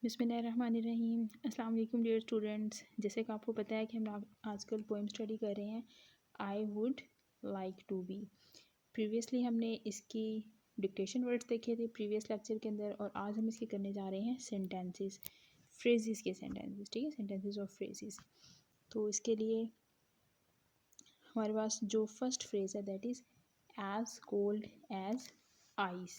बिस्मिल्लाहिर्रहमानिर्रहीम। अस्सलाम वालेकुम डियर स्टूडेंट्स। जैसे कि आपको पता है कि हम आजकल पोएम स्टडी कर रहे हैं I would like to be. Previously हमने इसकी डिक्टेशन वर्ड्स देखे थे प्रीवियस लेक्चर के अंदर, और आज हम इसके करने जा रहे हैं सेंटेंसेस, फ्रेजेस के सेंटेंसेस। ठीक है, सेंटेंसेस और फ्रेजेस। तो इसके लिए हमारे पास जो फर्स्ट फ्रेज है that is as cold as ice.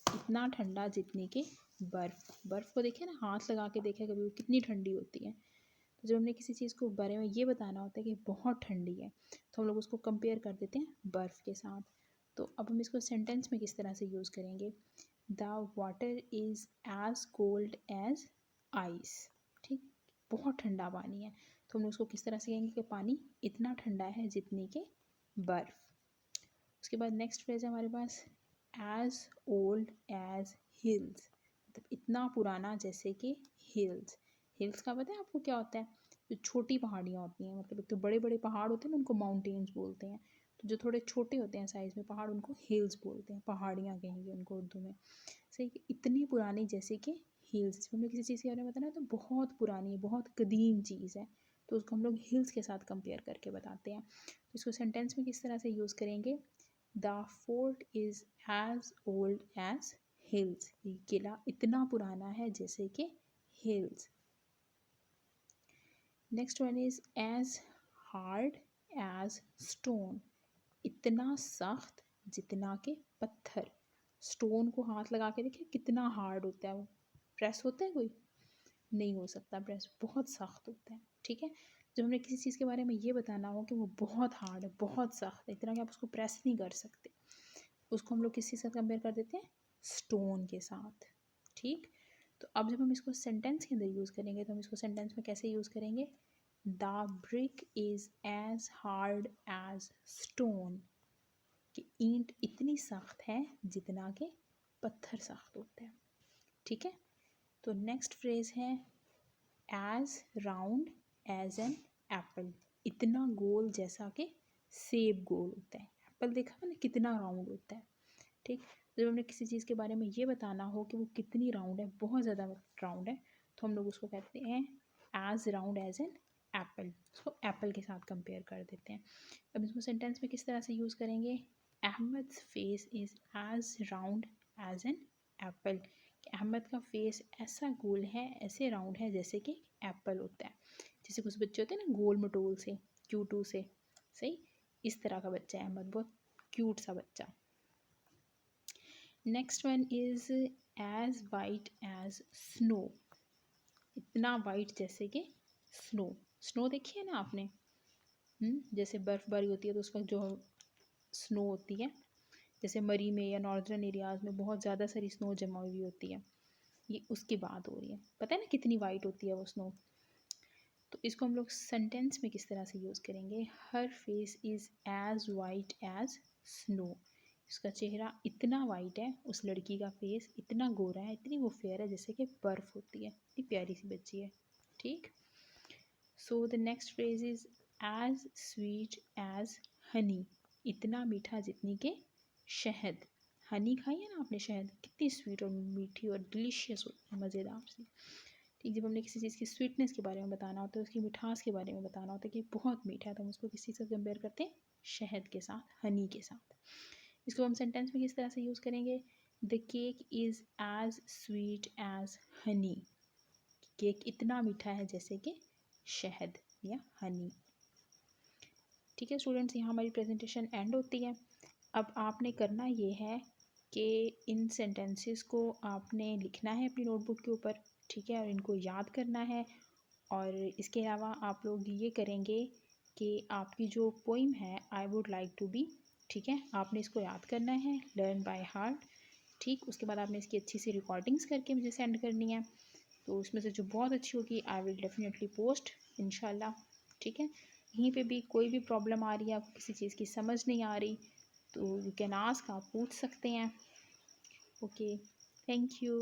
इतना ठंडा जितने के बर्फ़। बर्फ़ को देखे ना, हाथ लगा के देखे कभी, वो कितनी ठंडी होती है। तो जब हमने किसी चीज़ को बारे में ये बताना होता है कि बहुत ठंडी है, तो हम लोग उसको कंपेयर कर देते हैं बर्फ़ के साथ। तो अब हम इसको सेंटेंस में किस तरह से यूज़ करेंगे। The water is as cold as ice. ठीक, बहुत ठंडा पानी है, तो हम उसको किस तरह से कहेंगे कि पानी इतना ठंडा है जितनी के बर्फ़। उसके बाद नेक्स्ट फ्रेज है हमारे पास एज ओल्ड एज हिल्स। मतलब इतना पुराना जैसे कि हिल्स। हिल्स का पता है आपको क्या होता है? जो छोटी पहाड़ियाँ होती हैं, मतलब एक तो बड़े बड़े पहाड़ होते हैं ना, उनको माउंटेन्स बोलते हैं। तो जो थोड़े छोटे होते हैं साइज़ में पहाड़, उनको हिल्स बोलते हैं, पहाड़ियाँ कहेंगे उनको उर्दू में। सही कि इतनी पुरानी जैसे कि हिल्स। जब हमें किसी चीज़ के बारे में बताना है तो बहुत पुरानी है, बहुत कदीम चीज़ है, तो उसको हम लोग हिल्स के साथ कंपेयर करके बताते हैं। तो इसको सेंटेंस में किस तरह से यूज़ करेंगे। The fort is as old as hills. ये किला इतना पुराना है जैसे कि hills. Next one is as hard as stone. इतना सख्त जितना के पत्थर। स्टोन को हाथ लगा के देखिए कितना हार्ड होता है वो। प्रेस होता है कोई? नहीं हो सकता प्रेस, बहुत सख्त होता है। ठीक है, जब हमने किसी चीज़ के बारे में ये बताना हो कि वो बहुत हार्ड है, बहुत सख्त है, इतना कि आप उसको प्रेस नहीं कर सकते, उसको हम लोग किसी से कंपेयर कर देते हैं, स्टोन के साथ। ठीक, तो अब जब हम इसको सेंटेंस के अंदर यूज़ करेंगे तो हम इसको सेंटेंस में कैसे यूज़ करेंगे। The brick is as hard as stone. कि ईंट इतनी सख्त है जितना कि पत्थर सख्त होता है। ठीक है, तो नेक्स्ट फ्रेज है as round as an apple. इतना गोल जैसा कि सेब गोल होता है। एप्पल देखा मैंने कितना राउंड होता है। ठीक, जब हमने किसी चीज़ के बारे में ये बताना हो कि वो कितनी राउंड है, बहुत ज़्यादा राउंड है, तो हम लोग उसको कहते हैं as round as an apple. उसको एप्पल के साथ कंपेयर कर देते हैं। अब इसको सेंटेंस में किस तरह से यूज़ करेंगे। Ahmad face is as round as an apple. Ahmad का फेस ऐसा गोल है, ऐसे राउंड है जैसे कि एप्पल होता है। जैसे कुछ बच्चे होते हैं ना गोल मटोल से, क्यूटू से, सही इस तरह का बच्चा है अहमद, बहुत क्यूट सा बच्चा। Next one is as white as snow. इतना वाइट जैसे कि स्नो। स्नो देखी है ना आपने, जैसे बर्फ़बारी होती है तो उसका जो स्नो होती है, जैसे मरी में या नॉर्दर्न एरियाज़ में बहुत ज़्यादा सारी स्नो जमा हुई होती है, ये उसकी बात हो रही है। पता है ना कितनी वाइट होती है वो स्नो। तो इसको हम लोग सेंटेंस में किस तरह से यूज़ करेंगे। Her face is as white as snow. उसका चेहरा इतना वाइट है, उस लड़की का फेस इतना गोरा है, इतनी वो फेयर है जैसे कि बर्फ़ होती है। इतनी प्यारी सी बच्ची है। ठीक, so the next phrase is as sweet as honey. इतना मीठा जितनी के शहद। हनी खाई है ना आपने, शहद कितनी स्वीट और मीठी और डिलीशियस होती है, मज़ेदार सी। ठीक, जब हमने किसी चीज़ की स्वीटनेस के बारे में बताना होता है, उसकी मिठास के बारे में बताना होता है कि बहुत मीठा है, तो हम उसको किसी से कंपेयर करते हैं, शहद के साथ, हनी के साथ। इसको हम सेंटेंस में किस तरह से यूज़ करेंगे। The cake is as sweet as honey. Cake इतना मीठा है जैसे कि शहद या हनी। ठीक है स्टूडेंट्स, यहाँ हमारी प्रेजेंटेशन एंड होती है। अब आपने करना ये है कि इन सेंटेंसेस को आपने लिखना है अपनी नोटबुक के ऊपर। ठीक है, और इनको याद करना है। और इसके अलावा आप लोग ये करेंगे कि आपकी जो पोइम है I would like to be, ठीक है, आपने इसको याद करना है, लर्न बाय हार्ट। ठीक, उसके बाद आपने इसकी अच्छी सी रिकॉर्डिंग्स करके मुझे सेंड करनी है। तो उसमें से जो बहुत अच्छी होगी आई विल डेफिनेटली पोस्ट इंशाल्लाह। ठीक है, यहीं पे भी कोई भी प्रॉब्लम आ रही है, आपको किसी चीज़ की समझ नहीं आ रही, तो यू कैन आस्क, आप पूछ सकते हैं। Okay, thank you.